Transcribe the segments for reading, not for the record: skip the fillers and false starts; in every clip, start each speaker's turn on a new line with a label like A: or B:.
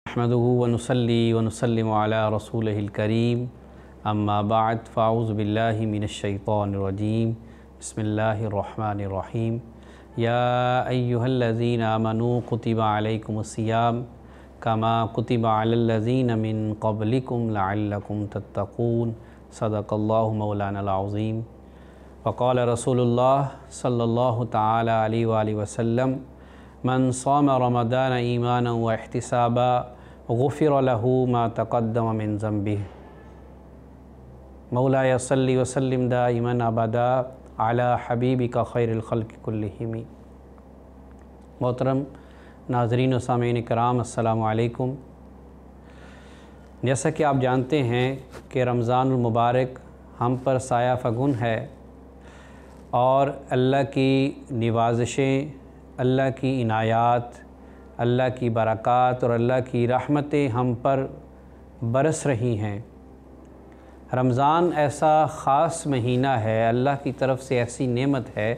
A: نحمدہ ونصلی ونسلم علی رسولہ الکریم اما بعد فاعوذ باللہ من الشیطان الرجیم بسم اللہ الرحمن الرحیم یا ایہا الذین آمنوا کتب علیکم الصیام کما کتب علی الذین من قبلکم لعلکم تتقون صدق اللہ مولانا العظیم وقال رسول اللہ صلی اللہ تعالی علیہ وآلہ وسلم من صام رمضان ایمانا واحتسابا غفر له ما تقدم من ذنبه مولاي صلی وسلم دائما ابدا علی حبیبک خیر الخلق کلہم۔ محترم ناظرین و سامعین کرام، السلام علیکم۔ جیسا کہ آپ جانتے ہیں کہ رمضان المبارک ہم پر سایہ فگن ہے اور اللہ کی نوازشیں، اللہ کی عنایات، اللہ کی برکات اور اللہ کی رحمتیں ہم پر برس رہی ہیں۔ رمضان ایسا خاص مہینہ ہے، اللہ کی طرف سے ایسی نعمت ہے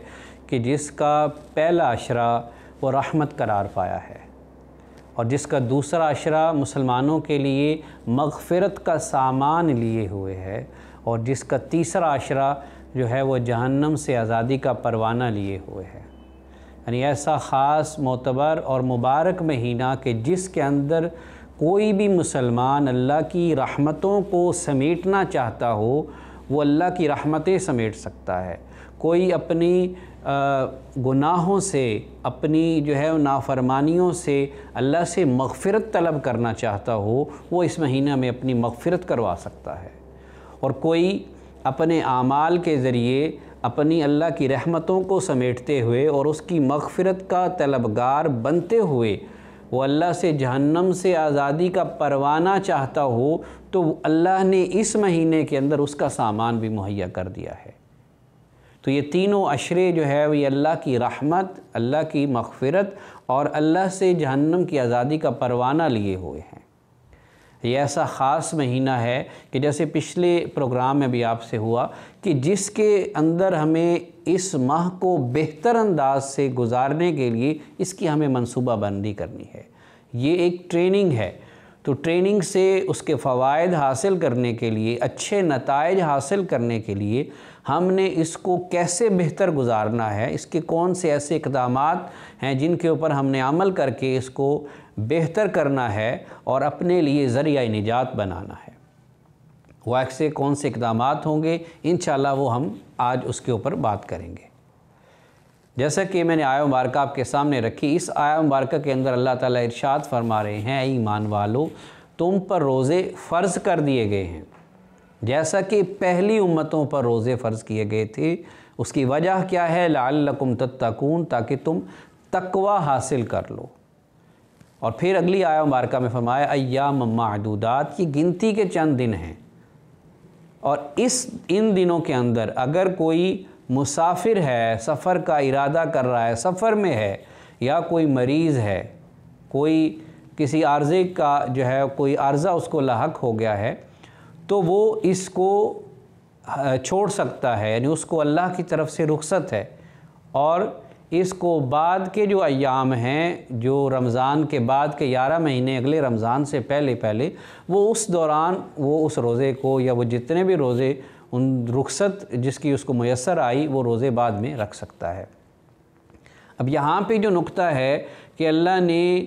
A: کہ جس کا پہلا عشرہ وہ رحمت قرار پایا ہے اور جس کا دوسرا عشرہ مسلمانوں کے لیے مغفرت کا سامان لیے ہوئے ہے اور جس کا تیسرا عشرہ جو ہے وہ جہنم سے آزادی کا پروانہ لیے ہوئے ہے۔ یعنی ایسا خاص معتبر اور مبارک مہینہ کہ جس کے اندر کوئی بھی مسلمان اللہ کی رحمتوں کو سمیٹنا چاہتا ہو وہ اللہ کی رحمتیں سمیٹ سکتا ہے۔ کوئی اپنی گناہوں سے، اپنی جو ہے نافرمانیوں سے اللہ سے مغفرت طلب کرنا چاہتا ہو وہ اس مہینہ میں اپنی مغفرت کروا سکتا ہے، اور کوئی اپنے اعمال کے ذریعے اپنی اللہ کی رحمتوں کو سمیٹتے ہوئے اور اس کی مغفرت کا طلبگار بنتے ہوئے وہ اللہ سے جہنم سے آزادی کا پروانہ چاہتا ہو تو اللہ نے اس مہینے کے اندر اس کا سامان بھی مہیا کر دیا ہے۔ تو یہ تینوں عشرے جو ہے وہ یہ اللہ کی رحمت، اللہ کی مغفرت اور اللہ سے جہنم کی آزادی کا پروانہ لیے ہوئے ہیں۔ یہ ایسا خاص مہینہ ہے کہ جیسے پچھلے پروگرام میں بھی آپ سے ہوا کہ جس کے اندر ہمیں اس ماہ کو بہتر انداز سے گزارنے کے لیے اس کی ہمیں منصوبہ بندی کرنی ہے۔ یہ ایک ٹریننگ ہے، تو ٹریننگ سے اس کے فوائد حاصل کرنے کے لیے، اچھے نتائج حاصل کرنے کے لیے ہم نے اس کو کیسے بہتر گزارنا ہے، اس کے کون سے ایسے اقدامات ہیں جن کے اوپر ہم نے عمل کر کے اس کو بہتر کرنا ہے اور اپنے لیے ذریعہ نجات بنانا ہے۔ وہ ایسے کون سے اقدامات ہوں گے انشاءاللہ وہ ہم آج اس کے اوپر بات کریں گے۔ جیسا کہ میں نے آیہ مبارکہ آپ کے سامنے رکھی، اس آیہ مبارکہ کے اندر اللہ تعالیٰ ارشاد فرما رہے ہیں، اے ایمان والو تم پر روزے فرض کر دیے گئے ہیں جیسا کہ پہلی امتوں پر روزے فرض کیے گئے تھے۔ اس کی وجہ کیا ہے؟ لعلکم تتقون، تاکہ تم تقوی حاصل کر لو۔ اور پھر اگلی آیہ مبارکہ میں فرمایا ایام معدودات، یہ گنتی کے چند دن ہیں، اور ان دنوں کے اندر اگر کوئی مسافر ہے، سفر کا ارادہ کر رہا ہے، سفر میں ہے، یا کوئی مریض ہے، کوئی کسی عارضے کا جو ہے کوئی عارضہ اس کو لاحق ہو گیا ہے تو وہ اس کو چھوڑ سکتا ہے، یعنی اس کو اللہ کی طرف سے رخصت ہے، اور اس کو بعد کے جو ایام ہیں، جو رمضان کے بعد کے 11 مہینے اگلے رمضان سے پہلے وہ اس دوران وہ اس روزے کو یا وہ جتنے بھی روزے ان رخصت جس کی اس کو میسر آئی وہ روزے بعد میں رکھ سکتا ہے۔ اب یہاں پہ جو نقطہ ہے کہ اللہ نے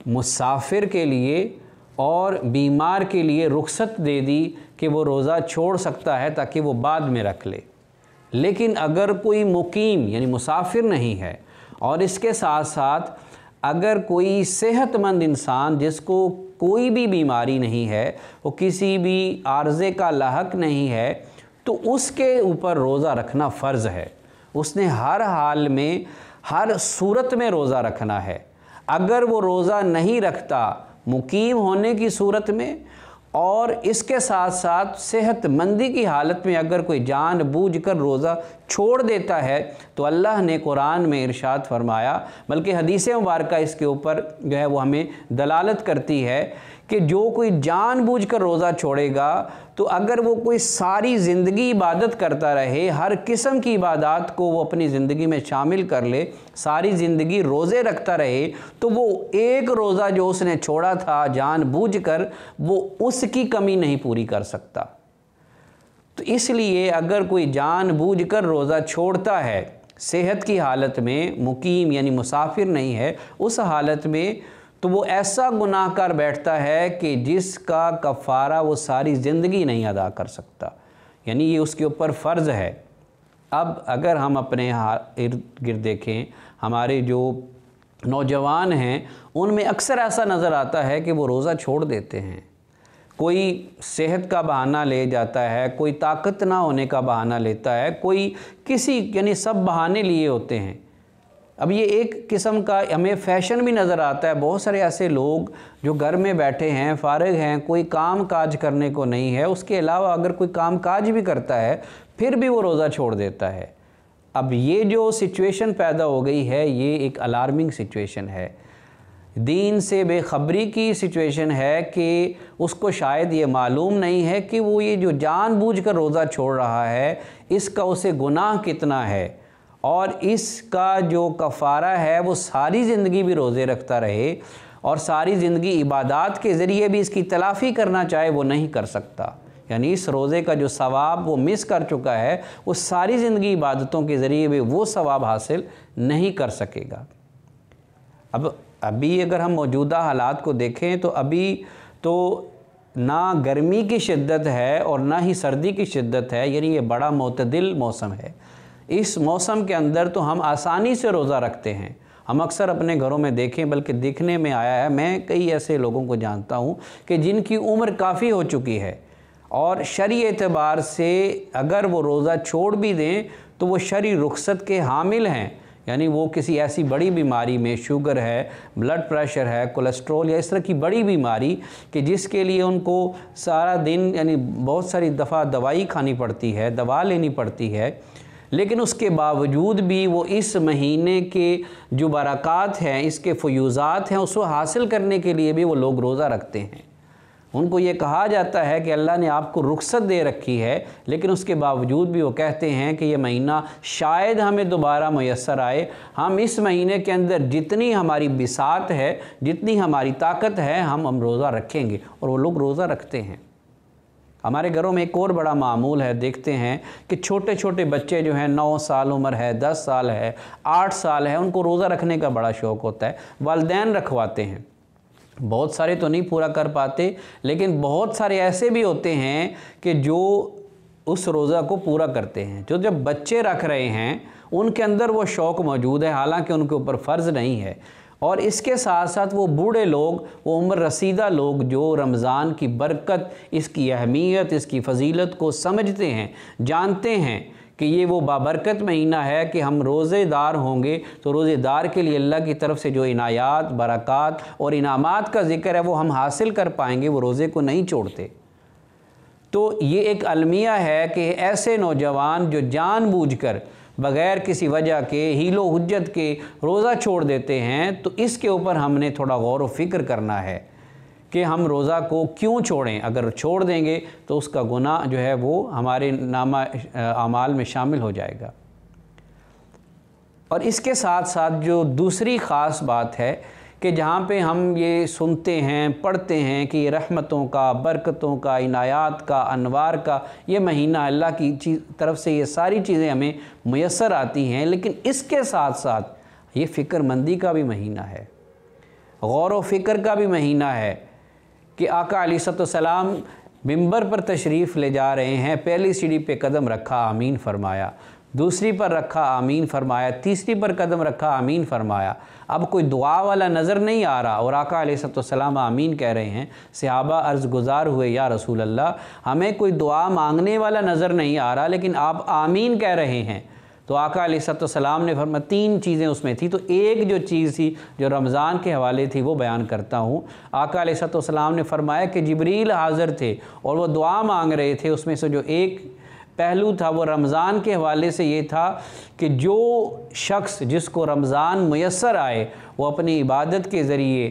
A: مسافر کے لیے اور بیمار کے لیے رخصت دے دی کہ وہ روزہ چھوڑ سکتا ہے تاکہ وہ بعد میں رکھ لے، لیکن اگر کوئی مقیم یعنی مسافر نہیں ہے اور اس کے ساتھ ساتھ اگر کوئی صحت مند انسان جس کو کوئی بھی بیماری نہیں ہے، وہ کسی بھی عارضے کا لاحق نہیں ہے، تو اس کے اوپر روزہ رکھنا فرض ہے۔ اس نے ہر حال میں، ہر صورت میں روزہ رکھنا ہے۔ اگر وہ روزہ نہیں رکھتا مقیم ہونے کی صورت میں اور اس کے ساتھ ساتھ صحت مندی کی حالت میں اگر کوئی جان بوجھ کر روزہ چھوڑ دیتا ہے تو اللہ نے قرآن میں ارشاد فرمایا، بلکہ حدیث مبارکہ اس کے اوپر جو ہے وہ ہمیں دلالت کرتی ہے کہ جو کوئی جان بوجھ کر روزہ چھوڑے گا تو اگر وہ کوئی ساری زندگی عبادت کرتا رہے، ہر قسم کی عبادات کو وہ اپنی زندگی میں شامل کر لے، ساری زندگی روزے رکھتا رہے، تو وہ ایک روزہ جو اس نے چھوڑا تھا جان بوجھ کر، وہ اس کی کمی نہیں پوری کر سکتا۔ تو اس لیے اگر کوئی جان بوجھ کر روزہ چھوڑتا ہے، صحت کی حالت میں، مقیم یعنی مسافر نہیں ہے، اس حالت میں، تو وہ ایسا گناہ کر بیٹھتا ہے کہ جس کا کفارہ وہ ساری زندگی نہیں ادا کر سکتا، یعنی یہ اس کے اوپر فرض ہے۔ اب اگر ہم اپنے ارد گرد دیکھیں، ہمارے جو نوجوان ہیں ان میں اکثر ایسا نظر آتا ہے کہ وہ روزہ چھوڑ دیتے ہیں، کوئی صحت کا بہانہ لے جاتا ہے، کوئی طاقت نہ ہونے کا بہانہ لیتا ہے، کوئی کسی یعنی سب بہانے لیے ہوتے ہیں۔ اب یہ ایک قسم کا ہمیں فیشن بھی نظر آتا ہے، بہت سارے ایسے لوگ جو گھر میں بیٹھے ہیں، فارغ ہیں، کوئی کام کاج کرنے کو نہیں ہے، اس کے علاوہ اگر کوئی کام کاج بھی کرتا ہے پھر بھی وہ روزہ چھوڑ دیتا ہے۔ اب یہ جو سچویشن پیدا ہو گئی ہے یہ ایک الارمنگ سچویشن ہے، دین سے بے خبری کی سچویشن ہے کہ اس کو شاید یہ معلوم نہیں ہے کہ وہ یہ جو جان بوجھ کر روزہ چھوڑ رہا ہے اس کا اسے گناہ کتنا ہے، اور اس کا جو کفارہ ہے وہ ساری زندگی بھی روزے رکھتا رہے اور ساری زندگی عبادات کے ذریعے بھی اس کی تلافی کرنا چاہے وہ نہیں کر سکتا، یعنی اس روزے کا جو ثواب وہ مس کر چکا ہے وہ ساری زندگی عبادتوں کے ذریعے بھی وہ ثواب حاصل نہیں کر سکے گا۔ ابھی اگر ہم موجودہ حالات کو دیکھیں تو ابھی تو نہ گرمی کی شدت ہے اور نہ ہی سردی کی شدت ہے، یعنی یہ بڑا معتدل موسم ہے۔ اس موسم کے اندر تو ہم آسانی سے روزہ رکھتے ہیں، ہم اکثر اپنے گھروں میں دیکھیں، بلکہ دیکھنے میں آیا ہے، میں کئی ایسے لوگوں کو جانتا ہوں کہ جن کی عمر کافی ہو چکی ہے اور شرعی اعتبار سے اگر وہ روزہ چھوڑ بھی دیں تو وہ شرعی رخصت کے حامل ہیں، یعنی وہ کسی ایسی بڑی بیماری میں، شوگر ہے، بلڈ پریشر ہے، کولیسٹرول یا اس طرح کی بڑی بیماری کہ جس کے لیے ان کو سارا دن یعنی بہت ساری دفعہ دوائی کھانی پڑتی ہے، دوا لینی پڑتی ہے، لیکن اس کے باوجود بھی وہ اس مہینے کے جو برکات ہیں، اس کے فیوزات ہیں، اس کو حاصل کرنے کے لیے بھی وہ لوگ روزہ رکھتے ہیں۔ ان کو یہ کہا جاتا ہے کہ اللہ نے آپ کو رخصت دے رکھی ہے، لیکن اس کے باوجود بھی وہ کہتے ہیں کہ یہ مہینہ شاید ہمیں دوبارہ میسر آئے، ہم اس مہینے کے اندر جتنی ہماری بساط ہے، جتنی ہماری طاقت ہے، ہم روزہ رکھیں گے، اور وہ لوگ روزہ رکھتے ہیں۔ ہمارے گھروں میں ایک اور بڑا معمول ہے، دیکھتے ہیں کہ چھوٹے چھوٹے بچے جو ہیں 9 سال عمر ہے، 10 سال ہے، 8 سال ہے، ان کو روزہ رکھنے کا بڑا شوق ہوتا ہے، والدین رکھواتے ہیں۔ بہت سارے تو نہیں پورا کر پاتے، لیکن بہت سارے ایسے بھی ہوتے ہیں کہ جو اس روزہ کو پورا کرتے ہیں۔ جو جب بچے رکھ رہے ہیں ان کے اندر وہ شوق موجود ہے، حالانکہ ان کے اوپر فرض نہیں ہے، اور اس کے ساتھ ساتھ وہ بوڑھے لوگ، وہ عمر رسیدہ لوگ جو رمضان کی برکت، اس کی اہمیت، اس کی فضیلت کو سمجھتے ہیں، جانتے ہیں کہ یہ وہ بابرکت مہینہ ہے کہ ہم روزے دار ہوں گے، تو روزے دار کے لیے اللہ کی طرف سے جو عنایات، برکات اور انعامات کا ذکر ہے وہ ہم حاصل کر پائیں گے، وہ روزے کو نہیں چھوڑتے۔ تو یہ ایک المیہ ہے کہ ایسے نوجوان جو جان بوجھ کر بغیر کسی وجہ کے، حیل و حجت کے روزہ چھوڑ دیتے ہیں، تو اس کے اوپر ہم نے تھوڑا غور و فکر کرنا ہے کہ ہم روزہ کو کیوں چھوڑیں۔ اگر چھوڑ دیں گے تو اس کا گناہ جو ہے وہ ہمارے نامہ اعمال میں شامل ہو جائے گا۔ اور اس کے ساتھ ساتھ جو دوسری خاص بات ہے کہ جہاں پہ ہم یہ سنتے ہیں، پڑھتے ہیں کہ یہ رحمتوں کا، برکتوں کا، عنایات کا، انوار کا یہ مہینہ، اللہ کی طرف سے یہ ساری چیزیں ہمیں میسر آتی ہیں، لیکن اس کے ساتھ ساتھ یہ فکر مندی کا بھی مہینہ ہے، غور و فکر کا بھی مہینہ ہے کہ آقا علیہ السلام منبر پر تشریف لے جا رہے ہیں، پہلی سیڑھی پہ قدم رکھا، آمین فرمایا، دوسری پر رکھا، آمین فرمایا، تیسری پر قدم رکھا، آمین فرمایا۔ اب کوئی دعا والا نظر نہیں آ رہا اور آقا علیہ السلام آمین کہہ رہے ہیں۔ صحابہ عرض گزار ہوئے، یا رسول اللہ ہمیں کوئی دعا مانگنے والا نظر نہیں آ رہا لیکن آپ آمین کہہ رہے ہیں۔ تو آقا علیہ السلام نے فرمایا 3 چیزیں اس میں تھی، تو ایک جو چیز تھی جو رمضان کے حوالے تھی وہ بیان کرتا ہوں۔ آقا علیہ السلام نے فرمایا کہ جبریل حاضر تھے اور وہ دعا مانگ رہے تھے، اس میں سے جو ایک پہلو تھا وہ رمضان کے حوالے سے یہ تھا کہ جو شخص جس کو رمضان میسر آئے وہ اپنی عبادت کے ذریعے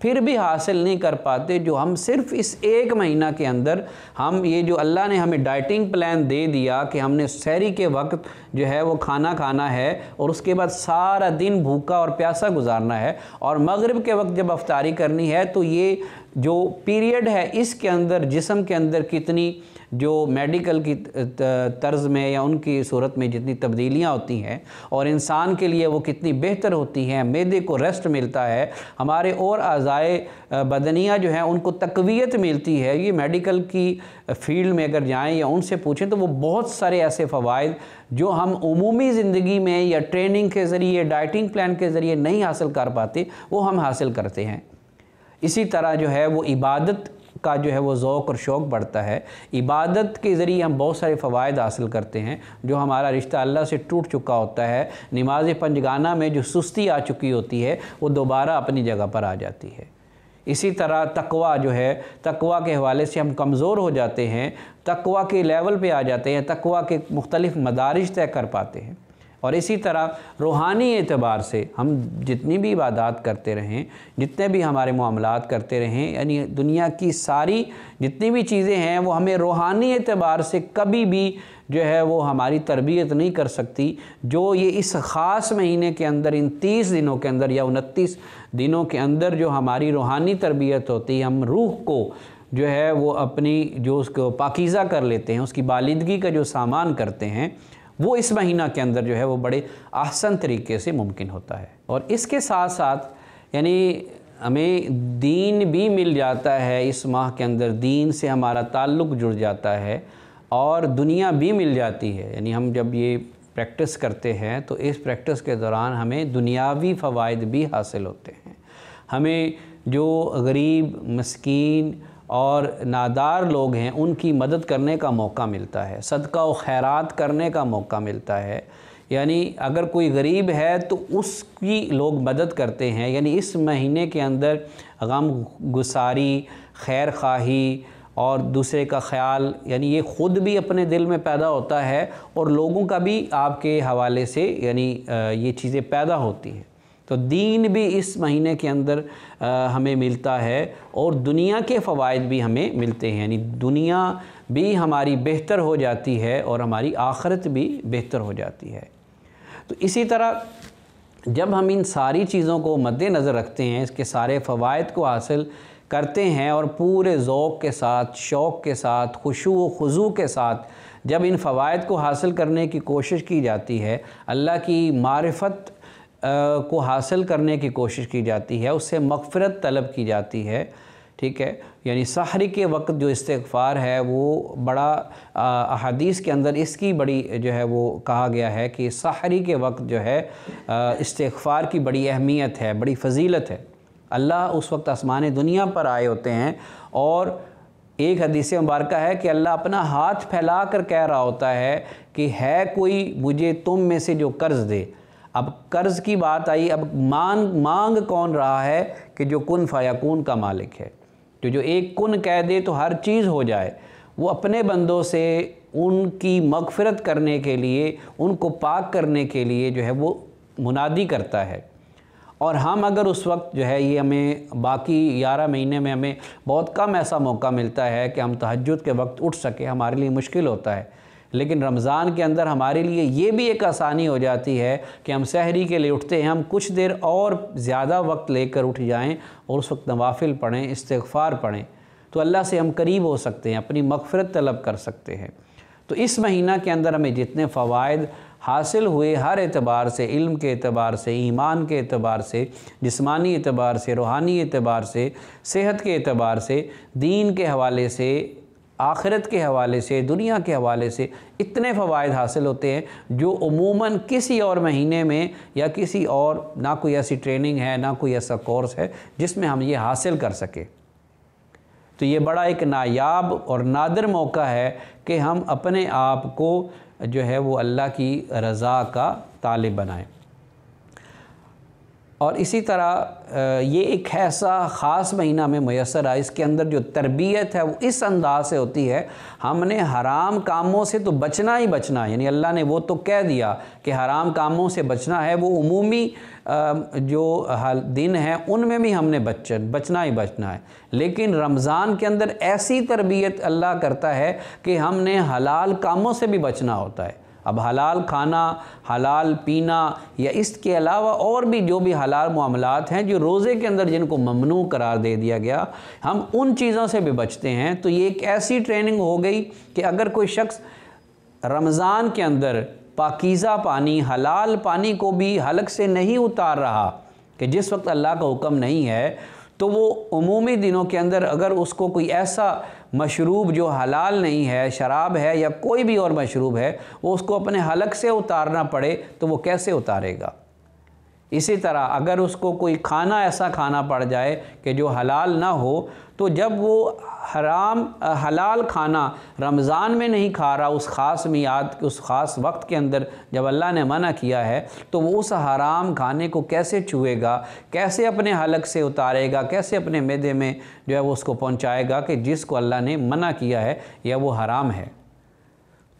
A: پھر بھی حاصل نہیں کر پاتے جو ہم صرف اس ایک مہینہ کے اندر ہم یہ جو اللہ نے ہمیں ڈائٹنگ پلان دے دیا کہ ہم نے سحری کے وقت جو ہے وہ کھانا کھانا ہے اور اس کے بعد سارا دن بھوکا اور پیاسا گزارنا ہے اور مغرب کے وقت جب افطاری کرنی ہے، تو یہ جو پیریڈ ہے اس کے اندر جسم کے اندر کتنی جو میڈیکل کی طرز میں یا ان کی صورت میں جتنی تبدیلیاں ہوتی ہیں اور انسان کے لیے وہ کتنی بہتر ہوتی ہیں، معدے کو ریسٹ ملتا ہے، ہمارے اور اعضائے بدنیہ جو ہیں ان کو تقویت ملتی ہے۔ یہ میڈیکل کی فیلڈ میں اگر جائیں یا ان سے پوچھیں تو وہ بہت سارے ایسے فوائد جو ہم عمومی زندگی میں یا ٹریننگ کے ذریعے، ڈائٹنگ پلان کے ذریعے نہیں حاصل کر پاتے، وہ ہم حاصل کرتے ہیں۔ اسی طرح جو ہے وہ عبادت کا جو ہے وہ ذوق اور شوق بڑھتا ہے، عبادت کے ذریعے ہم بہت سارے فوائد حاصل کرتے ہیں۔ جو ہمارا رشتہ اللہ سے ٹوٹ چکا ہوتا ہے، نماز پنجگانہ میں جو سستی آ چکی ہوتی ہے وہ دوبارہ اپنی جگہ پر آ جاتی ہے۔ اسی طرح تقویٰ جو ہے، تقویٰ کے حوالے سے ہم کمزور ہو جاتے ہیں، تقویٰ کے لیول پہ آ جاتے ہیں، تقویٰ کے مختلف مدارج طے کر پاتے ہیں۔ اور اسی طرح روحانی اعتبار سے ہم جتنی بھی عبادات کرتے رہیں، جتنے بھی ہمارے معاملات کرتے رہیں، یعنی دنیا کی ساری جتنی بھی چیزیں ہیں وہ ہمیں روحانی اعتبار سے کبھی بھی جو ہے وہ ہماری تربیت نہیں کر سکتی، جو یہ اس خاص مہینے کے اندر، ان 30 دنوں کے اندر یا 29 دنوں کے اندر جو ہماری روحانی تربیت ہوتی ہے، ہم روح کو جو ہے وہ اپنی جو اس کو پاکیزہ کر لیتے ہیں، اس کی بالندگی کا جو سامان کرتے ہیں، وہ اس مہینہ کے اندر جو ہے وہ بڑے احسن طریقے سے ممکن ہوتا ہے۔ اور اس کے ساتھ ساتھ یعنی ہمیں دین بھی مل جاتا ہے، اس ماہ کے اندر دین سے ہمارا تعلق جڑ جاتا ہے اور دنیا بھی مل جاتی ہے۔ یعنی ہم جب یہ پریکٹس کرتے ہیں تو اس پریکٹس کے دوران ہمیں دنیاوی فوائد بھی حاصل ہوتے ہیں، ہمیں جو غریب، مسکین اور نادار لوگ ہیں ان کی مدد کرنے کا موقع ملتا ہے، صدقہ و خیرات کرنے کا موقع ملتا ہے۔ یعنی اگر کوئی غریب ہے تو اس کی لوگ مدد کرتے ہیں۔ یعنی اس مہینے کے اندر غم گساری، خیر خواہی اور دوسرے کا خیال، یعنی یہ خود بھی اپنے دل میں پیدا ہوتا ہے اور لوگوں کا بھی آپ کے حوالے سے یعنی یہ چیزیں پیدا ہوتی ہیں۔ تو دین بھی اس مہینے کے اندر ہمیں ملتا ہے اور دنیا کے فوائد بھی ہمیں ملتے ہیں، یعنی دنیا بھی ہماری بہتر ہو جاتی ہے اور ہماری آخرت بھی بہتر ہو جاتی ہے۔ تو اسی طرح جب ہم ان ساری چیزوں کو مد نظر رکھتے ہیں، اس کے سارے فوائد کو حاصل کرتے ہیں اور پورے ذوق کے ساتھ، شوق کے ساتھ، خشوع و خضوع کے ساتھ جب ان فوائد کو حاصل کرنے کی کوشش کی جاتی ہے، اللہ کی معرفت کو حاصل کرنے کی کوشش کی جاتی ہے، اس سے مغفرت طلب کی جاتی ہے، ٹھیک ہے۔ یعنی سحری کے وقت جو استغفار ہے وہ بڑا احادیث کے اندر اس کی بڑی جو ہے وہ کہا گیا ہے کہ سحری کے وقت جو ہے استغفار کی بڑی اہمیت ہے، بڑی فضیلت ہے۔ اللہ اس وقت آسمان دنیا پر آئے ہوتے ہیں اور ایک حدیث مبارکہ ہے کہ اللہ اپنا ہاتھ پھیلا کر کہہ رہا ہوتا ہے کہ ہے کوئی مجھے تم میں سے جو قرض دے۔ اب قرض کی بات آئی، اب مانگ کون رہا ہے کہ جو کن فیکون کا مالک ہے، جو ایک کن کہہ دے تو ہر چیز ہو جائے۔ وہ اپنے بندوں سے ان کی مغفرت کرنے کے لیے، ان کو پاک کرنے کے لیے جو ہے وہ منادی کرتا ہے۔ اور ہم اگر اس وقت جو ہے یہ ہمیں باقی 11 مہینے میں ہمیں بہت کم ایسا موقع ملتا ہے کہ ہم تہجد کے وقت اٹھ سکیں، ہمارے لیے مشکل ہوتا ہے، لیکن رمضان کے اندر ہمارے لیے یہ بھی ایک آسانی ہو جاتی ہے کہ ہم سحری کے لیے اٹھتے ہیں، ہم کچھ دیر اور زیادہ وقت لے کر اٹھ جائیں اور اس وقت نوافل پڑھیں، استغفار پڑھیں، تو اللہ سے ہم قریب ہو سکتے ہیں، اپنی مغفرت طلب کر سکتے ہیں۔ تو اس مہینہ کے اندر ہمیں جتنے فوائد حاصل ہوئے ہر اعتبار سے، علم کے اعتبار سے، ایمان کے اعتبار سے، جسمانی اعتبار سے، روحانی اعتبار سے، صحت کے اعتبار سے، دین کے حوالے سے، آخرت کے حوالے سے، دنیا کے حوالے سے اتنے فوائد حاصل ہوتے ہیں جو عموماً کسی اور مہینے میں یا کسی اور نہ کوئی ایسی ٹریننگ ہے، نہ کوئی ایسا کورس ہے جس میں ہم یہ حاصل کر سکیں۔ تو یہ بڑا ایک نایاب اور نادر موقع ہے کہ ہم اپنے آپ کو جو ہے وہ اللہ کی رضا کا طالب بنائیں۔ اور اسی طرح یہ ایک ایسا خاص مہینہ میں میسر آیا، اس کے اندر جو تربیت ہے وہ اس انداز سے ہوتی ہے، ہم نے حرام کاموں سے تو بچنا ہی بچنا ہے، یعنی اللہ نے وہ تو کہہ دیا کہ حرام کاموں سے بچنا ہے، وہ عمومی جو دن ہیں ان میں بھی ہم نے بچنا ہی بچنا ہے، لیکن رمضان کے اندر ایسی تربیت اللہ کرتا ہے کہ ہم نے حلال کاموں سے بھی بچنا ہوتا ہے۔ اب حلال کھانا، حلال پینا یا اس کے علاوہ اور بھی جو بھی حلال معاملات ہیں جو روزے کے اندر جن کو ممنوع قرار دے دیا گیا، ہم ان چیزوں سے بھی بچتے ہیں۔ تو یہ ایک ایسی ٹریننگ ہو گئی کہ اگر کوئی شخص رمضان کے اندر پاکیزہ پانی، حلال پانی کو بھی حلق سے نہیں اتار رہا، کہ جس وقت اللہ کا حکم نہیں ہے، تو وہ عمومی دنوں کے اندر اگر اس کو کوئی ایسا مشروب جو حلال نہیں ہے، شراب ہے یا کوئی بھی اور مشروب ہے، وہ اس کو اپنے حلق سے اتارنا پڑے تو وہ کیسے اتارے گا؟ اسی طرح اگر اس کو کوئی کھانا ایسا کھانا پڑ جائے کہ جو حلال نہ ہو، تو جب وہ حلال کھانا رمضان میں نہیں کھا رہا، اس خاص میعاد، اس خاص وقت کے اندر جب اللہ نے منع کیا ہے، تو وہ اس حرام کھانے کو کیسے چھوئے گا، کیسے اپنے حلق سے اتارے گا، کیسے اپنے معدے میں جو ہے وہ اس کو پہنچائے گا کہ جس کو اللہ نے منع کیا ہے یا وہ حرام ہے۔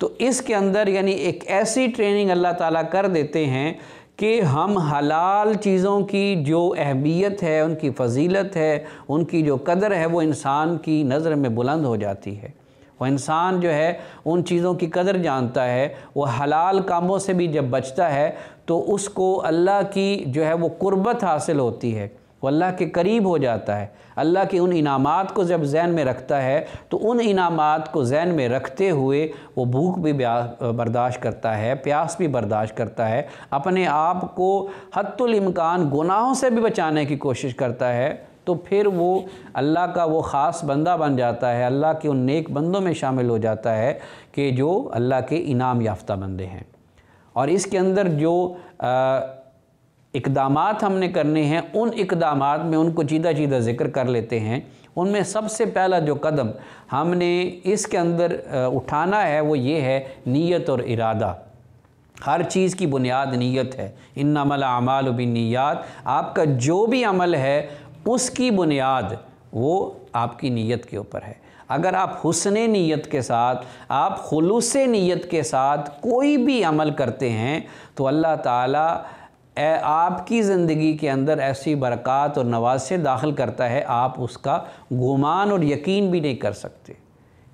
A: تو اس کے اندر یعنی ایک ایسی ٹریننگ اللہ تعالیٰ کر دیتے ہیں کہ ہم حلال چیزوں کی جو اہمیت ہے، ان کی فضیلت ہے، ان کی جو قدر ہے، وہ انسان کی نظر میں بلند ہو جاتی ہے۔ وہ انسان جو ہے ان چیزوں کی قدر جانتا ہے، وہ حلال کاموں سے بھی جب بچتا ہے تو اس کو اللہ کی جو ہے وہ قربت حاصل ہوتی ہے، وہ اللہ کے قریب ہو جاتا ہے۔ اللہ کے ان انعامات کو جب ذہن میں رکھتا ہے تو ان انعامات کو ذہن میں رکھتے ہوئے وہ بھوک بھی برداشت کرتا ہے، پیاس بھی برداشت کرتا ہے، اپنے آپ کو حتی الامکان گناہوں سے بھی بچانے کی کوشش کرتا ہے، تو پھر وہ اللہ کا وہ خاص بندہ بن جاتا ہے، اللہ کے ان نیک بندوں میں شامل ہو جاتا ہے کہ جو اللہ کے انعام یافتہ بندے ہیں۔ اور اس کے اندر جو اقدامات ہم نے کرنے ہیں، ان اقدامات میں ان کو چیدہ چیدہ ذکر کر لیتے ہیں۔ ان میں سب سے پہلا جو قدم ہم نے اس کے اندر اٹھانا ہے وہ یہ ہے نیت اور ارادہ۔ ہر چیز کی بنیاد نیت ہے۔ انما الاعمال بالنیات، آپ کا جو بھی عمل ہے اس کی بنیاد وہ آپ کی نیت کے اوپر ہے۔ اگر آپ حسن نیت کے ساتھ، آپ خلوص نیت کے ساتھ کوئی بھی عمل کرتے ہیں تو اللہ تعالیٰ آپ کی زندگی کے اندر ایسی برکات اور نوازشیں داخل کرتا ہے، آپ اس کا گمان اور یقین بھی نہیں کر سکتے۔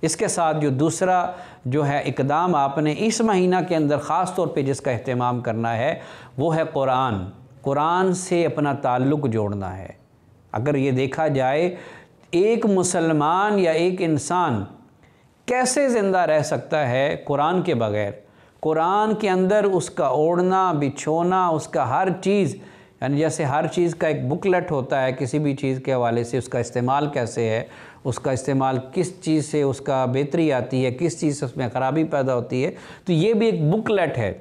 A: اس کے ساتھ جو دوسرا جو ہے اقدام آپ نے اس مہینہ کے اندر خاص طور پہ جس کا اہتمام کرنا ہے وہ ہے قرآن سے اپنا تعلق جوڑنا ہے۔ اگر یہ دیکھا جائے ایک مسلمان یا ایک انسان کیسے زندہ رہ سکتا ہے قرآن کے بغیر؟ قرآن کے اندر اس کا اوڑھنا بچھونا، اس کا ہر چیز، یعنی جیسے ہر چیز کا ایک بکلٹ ہوتا ہے کسی بھی چیز کے حوالے سے، اس کا استعمال کیسے ہے، اس کا استعمال کس چیز سے اس کا بہتری آتی ہے، کس چیز سے اس میں خرابی پیدا ہوتی ہے، تو یہ بھی ایک بکلٹ ہے۔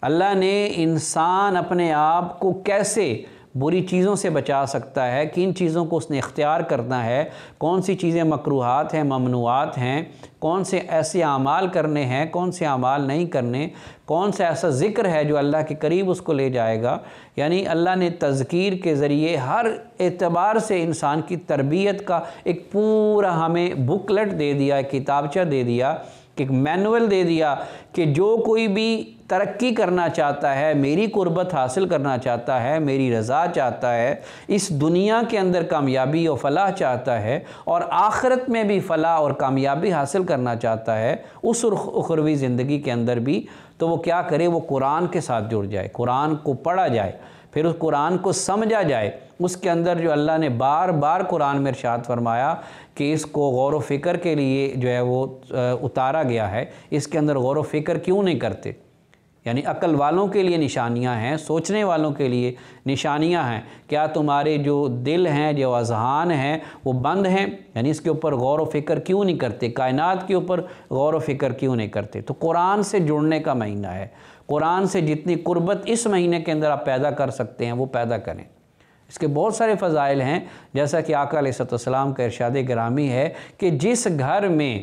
A: اللہ نے انسان اپنے آپ کو کیسے بری چیزوں سے بچا سکتا ہے، کن چیزوں کو اس نے اختیار کرنا ہے، کون سی چیزیں مکروہات ہیں، ممنوعات ہیں، کون سے ایسے اعمال کرنے ہیں، کون سے اعمال نہیں کرنے، کون سا ایسا ذکر ہے جو اللہ کے قریب اس کو لے جائے گا۔ یعنی اللہ نے تذکیر کے ذریعے ہر اعتبار سے انسان کی تربیت کا ایک پورا ہمیں بکلٹ دے دیا، کتابچہ دے دیا، ایک مینول دے دیا کہ جو کوئی بھی ترقی کرنا چاہتا ہے، میری قربت حاصل کرنا چاہتا ہے، میری رضا چاہتا ہے، اس دنیا کے اندر کامیابی و فلاح چاہتا ہے اور آخرت میں بھی فلاح اور کامیابی حاصل کرنا چاہتا ہے اس اخروی زندگی کے اندر بھی، تو وہ کیا کرے؟ وہ قرآن کے ساتھ جڑ جائے، قرآن کو پڑھا جائے، پھر اس قرآن کو سمجھا جائے۔ اس کے اندر جو اللہ نے بار بار قرآن میں ارشاد فرمایا کہ اس کو غور و فکر کے لیے جو ہے وہ اتارا گیا ہے، اس کے اندر غور و فکر کیوں نہیں کرتے؟ یعنی عقل والوں کے لیے نشانیاں ہیں، سوچنے والوں کے لیے نشانیاں ہیں۔ کیا تمہارے جو دل ہیں، جو اذہان ہیں وہ بند ہیں؟ یعنی اس کے اوپر غور و فکر کیوں نہیں کرتے؟ کائنات کے اوپر غور و فکر کیوں نہیں کرتے؟ تو قرآن سے جڑنے کا مہینہ ہے۔ قرآن سے جتنی قربت اس مہینے کے اندر آپ پیدا کر سکتے ہیں وہ پیدا کریں۔ اس کے بہت سارے فضائل ہیں، جیسا کہ آقا علیہ السلام کا ارشاد گرامی ہے کہ جس گھر میں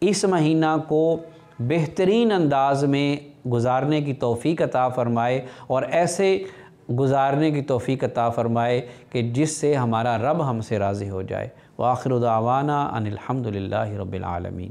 A: اس مہینہ کو بہترین انداز میں گزارنے کی توفیق عطا فرمائے اور ایسے گزارنے کی توفیق عطا فرمائے کہ جس سے ہمارا رب ہم سے راضی ہو جائے۔ وآخر دعوانا ان الحمد للہ رب العالمین۔